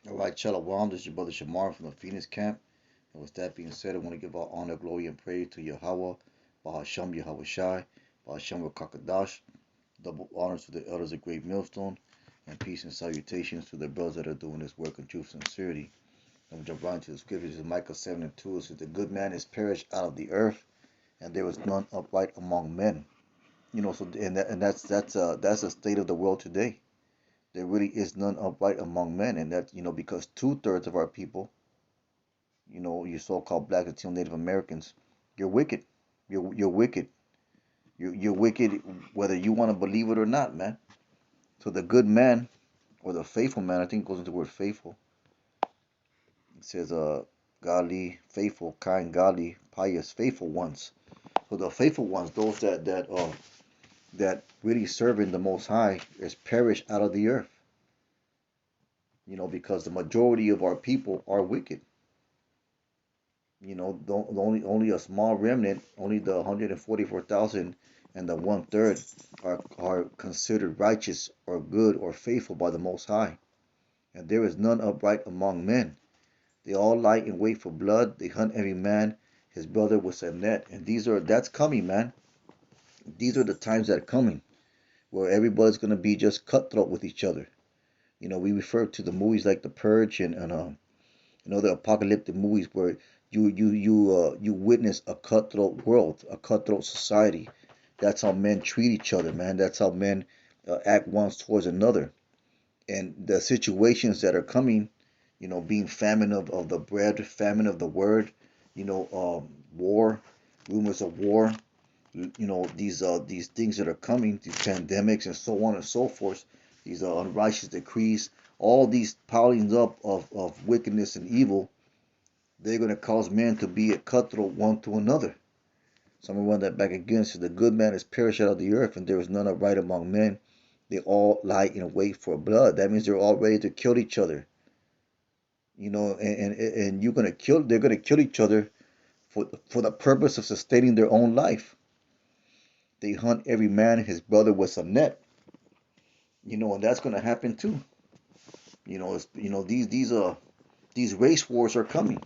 All right, Shalom. This is your brother Shamar from the Phoenix camp. And with that being said, I want to give all honor, glory, and praise to Yahweh, Bahasham Yahweh Shai, Bahasham Rakakadash. Double honors to the elders of Great Millstone, and peace and salutations to the brothers that are doing this work in truth and sincerity. And we jump right into the scriptures. In Micah 7 and 2, it says, "The good man is perished out of the earth, and there is none upright among men." So that's the state of the world today. There really is none upright among men, and that because 2/3 of our people, you so-called Black Latino Native Americans, you're wicked. You're wicked. You're wicked, whether you want to believe it or not, man. So the good man or the faithful man, I think it goes into the word faithful. It says, godly, faithful, kind, godly, pious, faithful ones. So the faithful ones, those that really serving the Most High, is perished out of the earth. Because the majority of our people are wicked. Only a small remnant, only the 144,000 and the 1/3 are considered righteous or good or faithful by the Most High. And there is none upright among men. They all lie in wait for blood. They hunt every man his brother with a net. And that's coming, man. These are the times that are coming, where everybody's gonna be just cutthroat with each other. We refer to the movies like The Purge and other apocalyptic movies where you witness a cutthroat world, a cutthroat society. That's how men treat each other, man. That's how men act one towards another. And the situations that are coming, being famine of the bread, famine of the word, war, rumors of war, these things that are coming, these pandemics and so on and so forth, these unrighteous decrees, all these piling up of wickedness and evil, they're going to cause men to be a cutthroat one to another. So I'm going to run that back again. So the good man is perished out of the earth, and there is none upright among men. They all lie in wait for blood. That means they're all ready to kill each other. And they're gonna kill each other for the purpose of sustaining their own life. They hunt every man his brother with a net. And that's gonna happen too. These race wars are coming.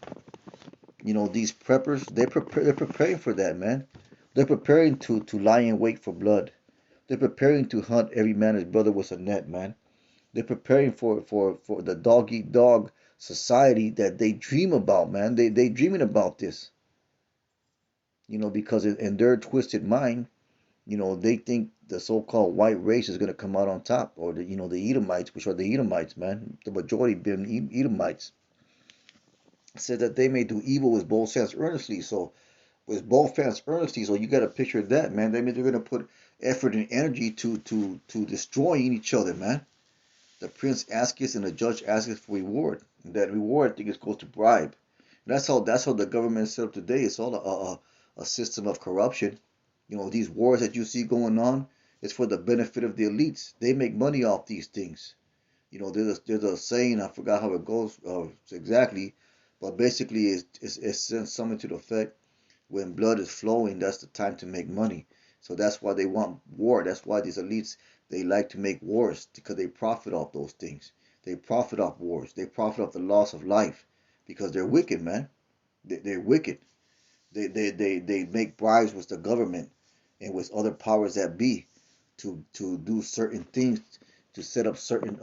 These preppers, they're preparing for that, man. They're preparing to lie in wait for blood. They're preparing to hunt every man his brother with a net, man. They're preparing for the dog eat dog society that they dream about, man. They dreaming about this, because in their twisted mind, they think the so-called white race is gonna come out on top, or the Edomites, which are the Edomites, man. The majority being Edomites. Said that they may do evil with both hands earnestly. So with both hands earnestly, so you got to picture that, man. That means they're gonna put effort and energy to destroying each other, man. The prince asketh and the judge asketh for reward. And that reward, I think, is goes to bribe. And that's how the government is set up today. It's all a system of corruption. These wars that you see going on, it's for the benefit of the elites. They make money off these things. There's a saying, I forgot how it goes exactly, but basically it's something to the effect, when blood is flowing, that's the time to make money. So that's why they want war. That's why these elites, they like to make wars, because they profit off those things. They profit off wars. They profit off the loss of life, because they're wicked, man. They're wicked. They make bribes with the government and with other powers that be to do certain things, to set up certain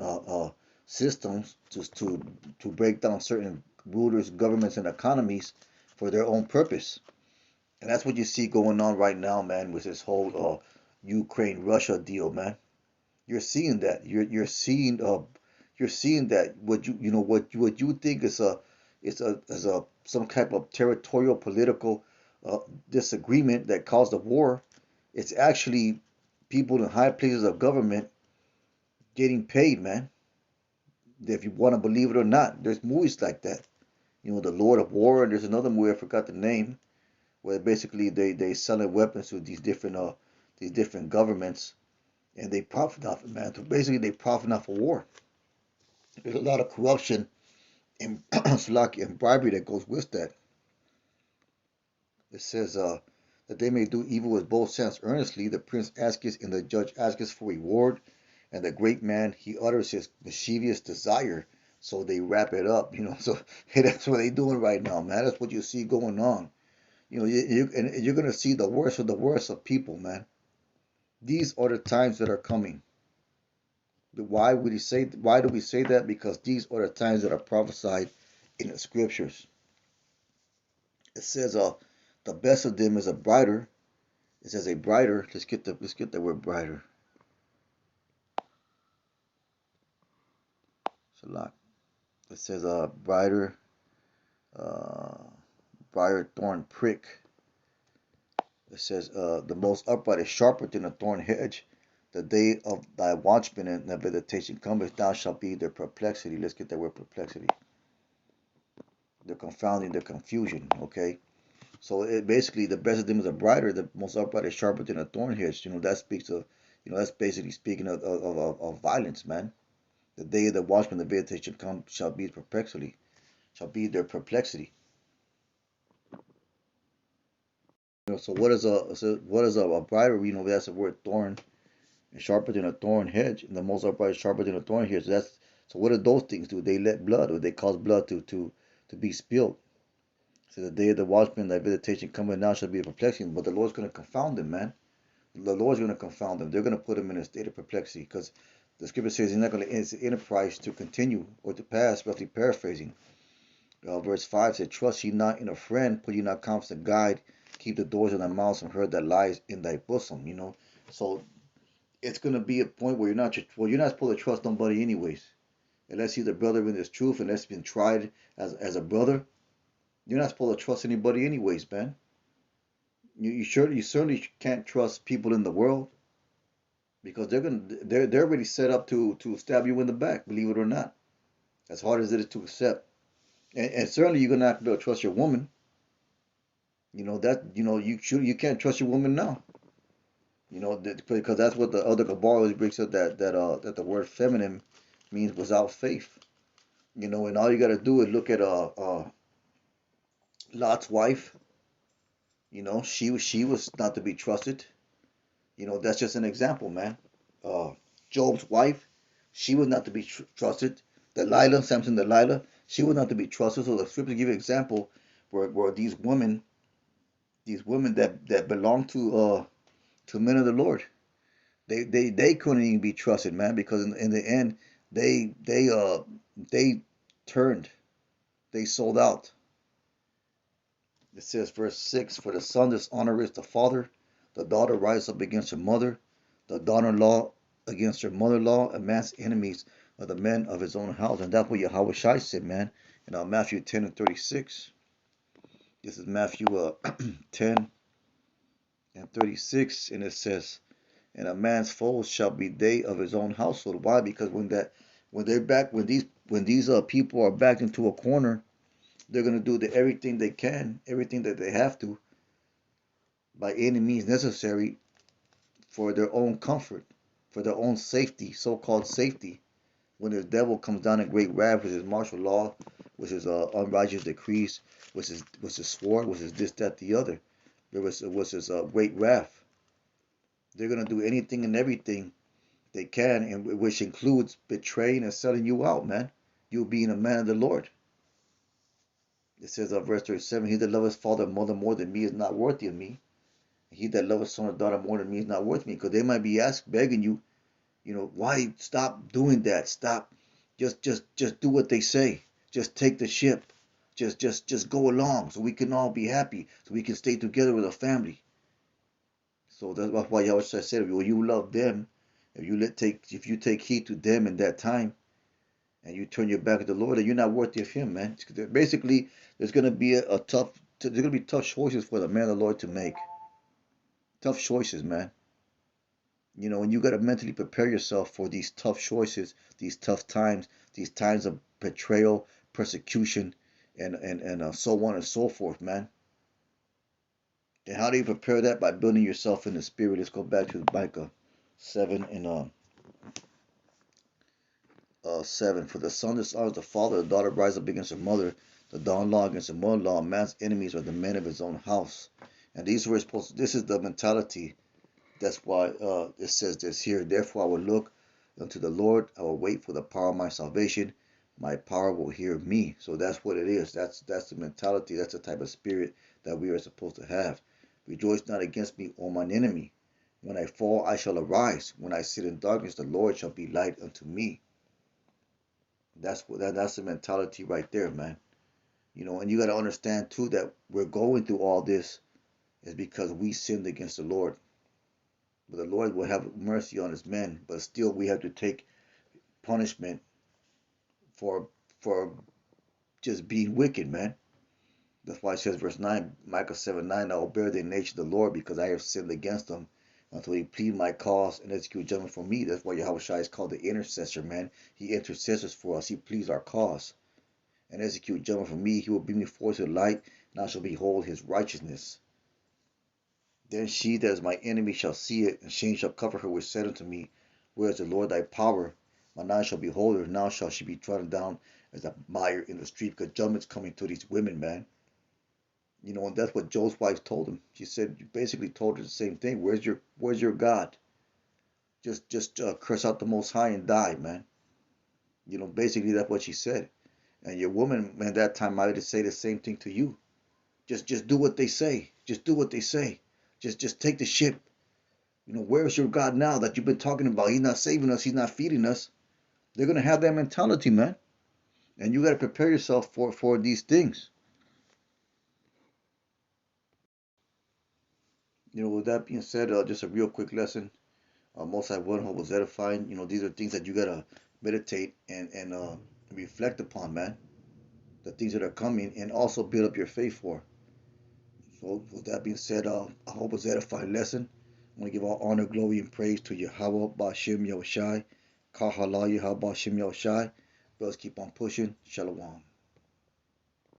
systems, to break down certain rulers, governments, and economies for their own purpose. And that's what you see going on right now, man, with this whole Ukraine Russia deal, man. You're seeing that. You're seeing that what you think is a some type of territorial political uh, disagreement that caused the war. It's actually people in high places of government getting paid, man. If you want to believe it or not, there's movies like that. The Lord of War, and there's another movie I forgot the name, where basically they selling weapons to these different governments, and they profit off it, man. So basically, they profit off of war. There's a lot of corruption and and bribery that goes with that. It says that they may do evil with both hands earnestly. The prince asketh, and the judge asketh for reward, and the great man he utters his mischievous desire. So they wrap it up, So hey, that's what they're doing right now, man. That's what you see going on. And you're gonna see the worst of the worst of people, man. These are the times that are coming. Why would he say? Why do we say that? Because these are the times that are prophesied in the scriptures. It says, the best of them is a brighter. It says a brighter. Let's get the word brighter. It's a lot. It says a uh, brighter thorn prick. It says, the most upright is sharper than a thorn hedge. The day of thy watchman and the visitation cometh, thou shalt be their perplexity. Let's get that word perplexity. They're confounding, their confusion. Okay. So it basically, the best of them is a brighter, the most upright is sharper than a thorn hedge. That speaks of, that's basically speaking of violence, man. The day of the watchman, the visitation come shall be perplexity, shall be their perplexity. So what is a brighter? That's the word thorn, and sharper than a thorn hedge, and the most upright is sharper than a thorn hedge. So what do those things do? They let blood, or they cause blood to be spilled. So the day of the watchman, thy visitation coming now shall be a perplexing, but the Lord's going to confound them, man. The Lord's going to confound them. They're going to put them in a state of perplexity because the scripture says he's not going to his enterprise to continue or to pass, roughly paraphrasing. Verse 5 said, trust ye not in a friend, put ye not confidence in guide, keep the doors of thy mouth from her that lies in thy bosom. So it's going to be a point where you're not supposed to trust nobody anyways. Unless he's a brother in this truth, unless he's been tried as a brother, you're not supposed to trust anybody anyways, man. You certainly can't trust people in the world because they're already set up to stab you in the back, believe it or not. As hard as it is to accept. And certainly you're gonna have to be able to trust your woman. You can't trust your woman now. Because that's what the other Kabbalah brings up, that the word feminine means without faith. And all you gotta do is look at Lot's wife. She was not to be trusted. That's just an example, man. Uh, Job's wife, she was not to be trusted. Samson Delilah, she was not to be trusted. So the scripture give you an example where these women that belong to men of the Lord, they couldn't even be trusted, man, because in the end they turned, they sold out. It says, verse 6, for the son dishonoreth the father, the daughter rises up against her mother, the daughter-in-law against her mother-in-law, a man's enemies are the men of his own house. And that's what Yahweh Shai said, man, in Matthew 10 and 36. This is Matthew 10 and 36, and it says, and a man's foes shall be they of his own household. Why? Because when these people are backed into a corner, they're gonna do everything they can, everything that they have to, by any means necessary, for their own comfort, for their own safety, so-called safety. When the devil comes down in great wrath with his martial law, with his unrighteous decrees, with his sword, with his this, that, the other, there was his great wrath. They're gonna do anything and everything they can, and which includes betraying and selling you out, man. You being a man of the Lord. It says verse 37, he that loveth father or mother more than me is not worthy of me. He that loveth son or daughter more than me is not worth me. Because they might be begging you, why stop doing that? Stop. Just do what they say. Just take the ship. Just go along so we can all be happy. So we can stay together with a family. So that's why Yahweh said, well, you love them, if you take heed to them in that time, and you turn your back at the Lord, then you're not worthy of Him, man. Basically, there's gonna be tough choices for the man of the Lord to make. Tough choices, man. And you gotta mentally prepare yourself for these tough choices, these tough times, these times of betrayal, persecution, and so on and so forth, man. And how do you prepare that? By building yourself in the spirit. Let's go back to Micah 7 and 7. For the son dishonors the father, the daughter rises up against her mother, the daughter-in-law against her mother-in-law. A man's enemies are the men of his own house. And these were supposed to, this is the mentality. That's why it says this here. Therefore I will look unto the Lord, I will wait for the power of my salvation. my power will hear me. So that's what it is. That's the mentality. That's the type of spirit that we are supposed to have. Rejoice not against me, O mine enemy. When I fall, I shall arise. When I sit in darkness, the Lord shall be light unto me. That's the mentality right there, man. And you got to understand too that we're going through all this is because we sinned against the Lord. But the Lord will have mercy on his men, but still we have to take punishment for for just being wicked, man. That's why it says, verse 9, Micah 7:9, I will bear the nature of the Lord because I have sinned against him until he plead my cause and execute judgment for me. That's why Yahushua is called the intercessor, man. He intercesses for us. He pleads our cause and execute judgment for me. He will bring me forth to the light, and I shall behold his righteousness. Then she that is my enemy shall see it, and shame shall cover her which said unto me, where is the Lord thy power? Mine eyes shall behold her, now shall she be trodden down as a mire in the street, because judgment's coming to these women, man. And that's what Job's wife told him. She said, you basically told her the same thing. Where's your God? Just curse out the Most High and die, man. Basically that's what she said. And your woman at that time might say the same thing to you. Just do what they say. Just do what they say. Just take the ship. Where's your God now that you've been talking about? He's not saving us. He's not feeding us. They're gonna have that mentality, man. And you got to prepare yourself for these things. With that being said, just a real quick lesson. Most High One Hope was edifying. These are things that you gotta meditate and reflect upon, man. The things that are coming, and also build up your faith for. So with that being said, I hope it's edifying lesson. I want to give all honor, glory, and praise to Yahweh Bashim Yahushai. Kahala Yahweh Bashim Yahushai. Brothers keep on pushing. Shalom.